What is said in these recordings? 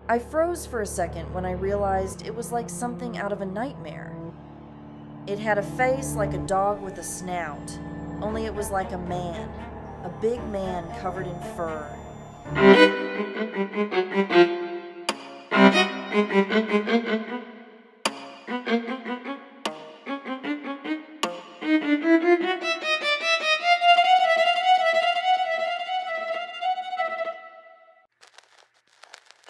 I froze for a second when I realized it was like something out of a nightmare. It had a face like a dog with a snout, only it was like a man, a big man covered in fur.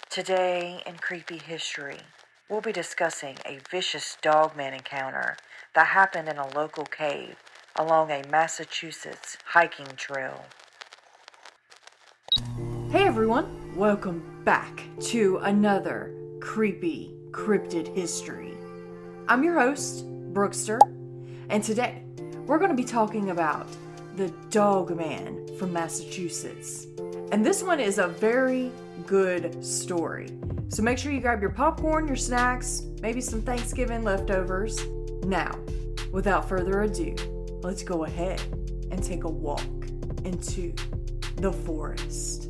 Today in Creepy History, we'll be discussing a vicious Dogman encounter that happened in a local cave along a Massachusetts hiking trail. Hey everyone, welcome back to another Creepy Cryptid History. I'm your host, Brookester, and today we're going to be talking about the Dogman from Massachusetts. And this one is a very good story. So make sure you grab your popcorn, your snacks, maybe some Thanksgiving leftovers. Now, without further ado, let's go ahead and take a walk into the forest.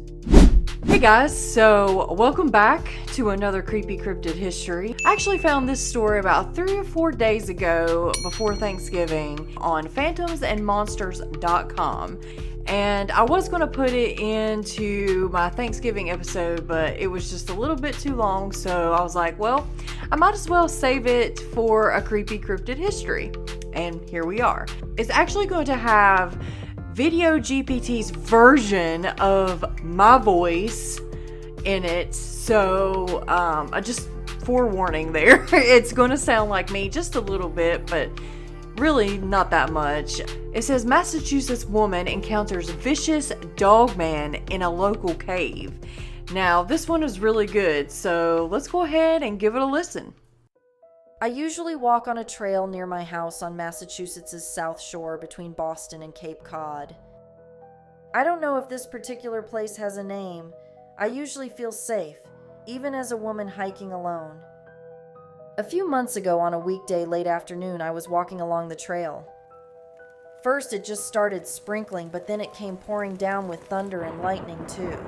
Hey guys, so welcome back to another Creepy Cryptid History. I actually found this story about 3 or 4 days ago before Thanksgiving on phantomsandmonsters.com. And I was going to put it into my Thanksgiving episode, but it was just a little bit too long. So I was like, well, I might as well save it for a Creepy Cryptid History. And here we are. It's actually going to have Video GPT's version of my voice in it. So just forewarning there. It's going to sound like me just a little bit, but really not that much. It says Massachusetts woman encounters vicious dogman in a local cave. Now, this one is really good, so let's go ahead and give it a listen. I usually walk on a trail near my house on Massachusetts' South Shore between Boston and Cape Cod. I don't know if this particular place has a name. I usually feel safe, even as a woman hiking alone. A few months ago on a weekday late afternoon, I was walking along the trail. First it just started sprinkling, but then it came pouring down with thunder and lightning too.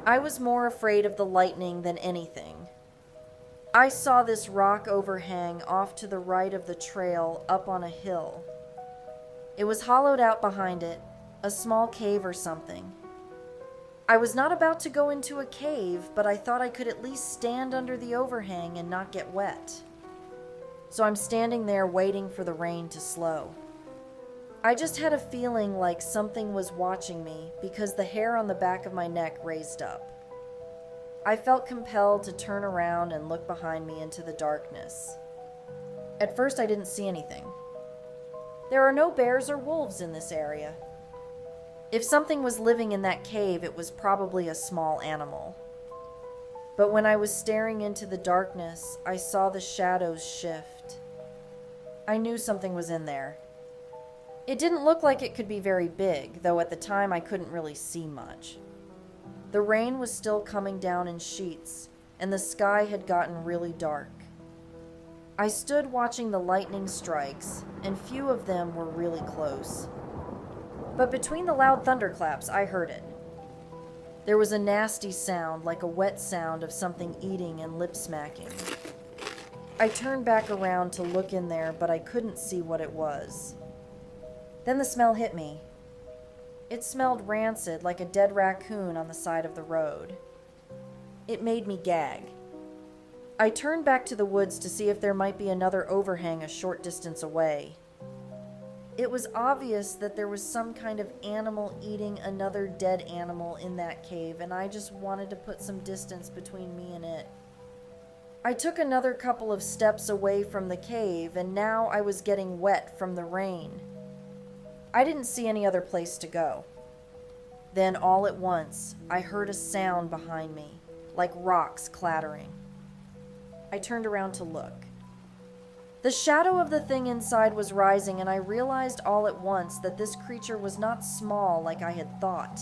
I was more afraid of the lightning than anything. I saw this rock overhang off to the right of the trail up on a hill. It was hollowed out behind it, a small cave or something. I was not about to go into a cave, but I thought I could at least stand under the overhang and not get wet. So I'm standing there waiting for the rain to slow. I just had a feeling like something was watching me because the hair on the back of my neck raised up. I felt compelled to turn around and look behind me into the darkness. At first I didn't see anything. There are no bears or wolves in this area. If something was living in that cave, it was probably a small animal. But when I was staring into the darkness, I saw the shadows shift. I knew something was in there. It didn't look like it could be very big, though at the time I couldn't really see much. The rain was still coming down in sheets, and the sky had gotten really dark. I stood watching the lightning strikes, and few of them were really close. But between the loud thunderclaps, I heard it. There was a nasty sound, like a wet sound of something eating and lip smacking. I turned back around to look in there, but I couldn't see what it was. Then the smell hit me. It smelled rancid, like a dead raccoon on the side of the road. It made me gag. I turned back to the woods to see if there might be another overhang a short distance away. It was obvious that there was some kind of animal eating another dead animal in that cave, and I just wanted to put some distance between me and it. I took another couple of steps away from the cave, and now I was getting wet from the rain. I didn't see any other place to go. Then all at once, I heard a sound behind me, like rocks clattering. I turned around to look. The shadow of the thing inside was rising, and I realized all at once that this creature was not small like I had thought.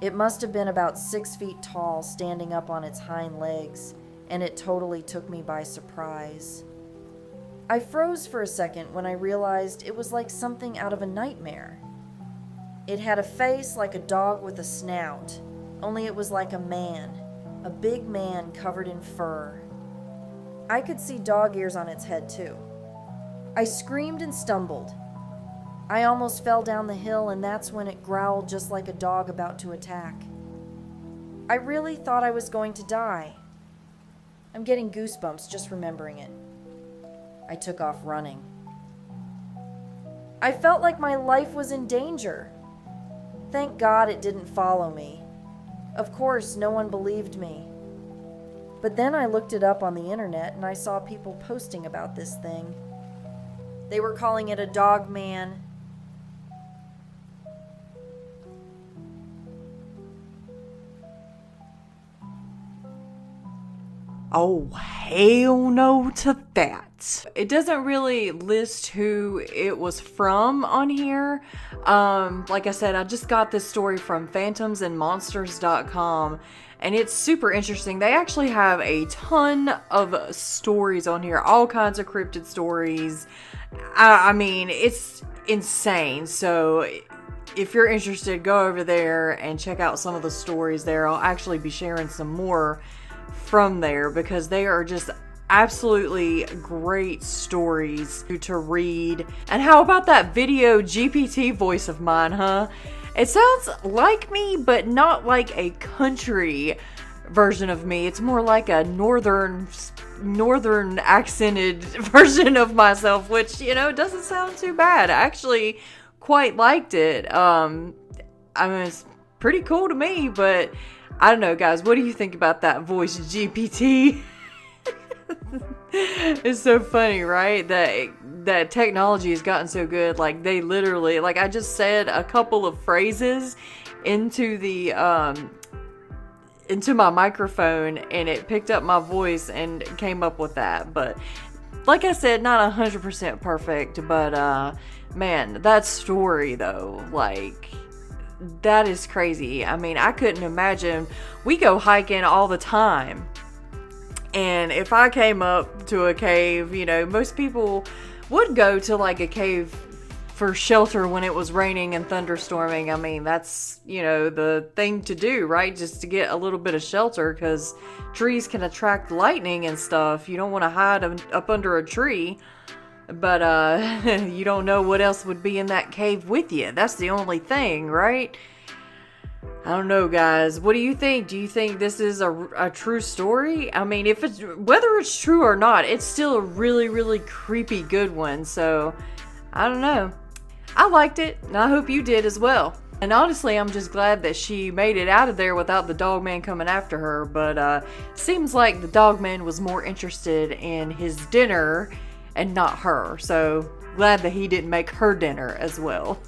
It must have been about 6 feet tall, standing up on its hind legs, and it totally took me by surprise. I froze for a second when I realized it was like something out of a nightmare. It had a face like a dog with a snout, only it was like a man, a big man covered in fur. I could see dog ears on its head, too. I screamed and stumbled. I almost fell down the hill, and that's when it growled just like a dog about to attack. I really thought I was going to die. I'm getting goosebumps just remembering it. I took off running. I felt like my life was in danger. Thank God it didn't follow me. Of course, no one believed me. But then I looked it up on the internet and I saw people posting about this thing. They were calling it a Dogman. Oh, hell no to that. It doesn't really list who it was from on here. Like I said, I just got this story from phantomsandmonsters.com, and it's super interesting. They actually have a ton of stories on here, all kinds of cryptid stories. I mean, it's insane. So if you're interested, go over there and check out some of the stories there. I'll actually be sharing some more from there because they are just absolutely great stories to read. And how about that video GPT voice of mine, huh? It sounds like me, but not like a country version of me. It's more like a northern accented version of myself, which, you know, doesn't sound too bad. I actually quite liked it. I mean, it's pretty cool to me, but I don't know, guys. What do you think about that voice GPT? It's so funny, right? That technology has gotten so good. Like, they literally, like, I just said a couple of phrases into the into my microphone, and it picked up my voice and came up with that. But like I said, not 100% perfect. But man, that story though, like, that is crazy. I mean, I couldn't imagine. We go hiking all the time, and if I came up to a cave, you know, most people would go to like a cave for shelter when it was raining and thunderstorming. I mean, that's, you know, the thing to do, right? Just to get a little bit of shelter, because trees can attract lightning and stuff. You don't want to hide up under a tree. But you don't know what else would be in that cave with you. That's the only thing, right? I don't know, guys. What do you think? Do you think this is a true story? I mean, whether it's true or not, it's still a really, really creepy good one. So, I don't know. I liked it, and I hope you did as well. And honestly, I'm just glad that she made it out of there without the Dogman coming after her. But seems like the Dogman was more interested in his dinner and not her. So glad that he didn't make her dinner as well.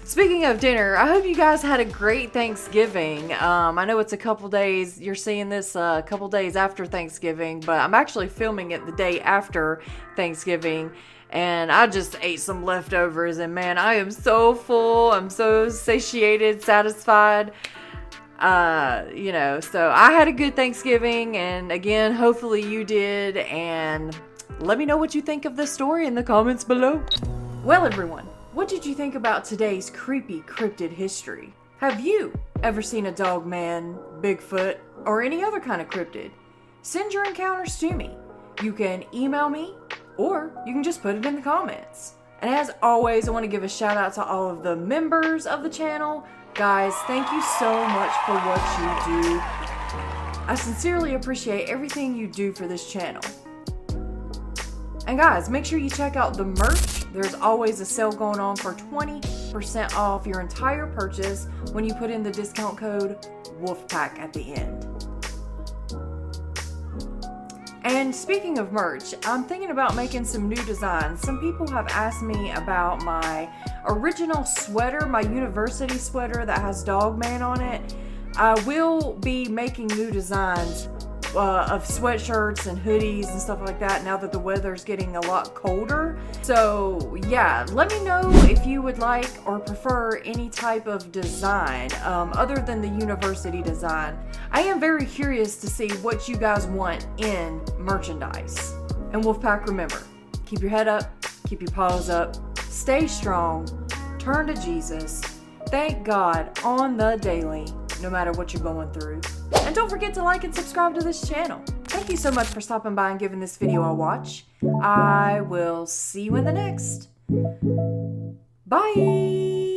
Speaking of dinner, I hope you guys had a great Thanksgiving. I know it's a couple days, you're seeing this a couple days after Thanksgiving, but I'm actually filming it the day after Thanksgiving. And I just ate some leftovers, and man, I am so full. I'm so satiated, satisfied. You know, so I had a good Thanksgiving, and again, hopefully you did. And let me know what you think of this story in the comments below. Well, everyone, what did you think about today's creepy cryptid history? Have you ever seen a Dogman, Bigfoot, or any other kind of cryptid? Send your encounters to me. You can email me, or you can just put it in the comments. And as always, I want to give a shout out to all of the members of the channel. Guys, thank you so much for what you do. I sincerely appreciate everything you do for this channel. And guys, make sure you check out the merch. There's always a sale going on for 20% off your entire purchase when you put in the discount code Wolfpack at the end. And speaking of merch, I'm thinking about making some new designs. Some people have asked me about my original sweater, my university sweater that has Dogman on it. I will be making new designs of sweatshirts and hoodies and stuff like that now that the weather's getting a lot colder. So yeah, let me know if you would like or prefer any type of design other than the university design. I am very curious to see what you guys want in merchandise. And Wolfpack, remember, keep your head up, keep your paws up, stay strong, turn to Jesus, thank God on the daily, no matter what you're going through. And don't forget to like and subscribe to this channel. Thank you so much for stopping by and giving this video a watch. I will see you in the next. Bye!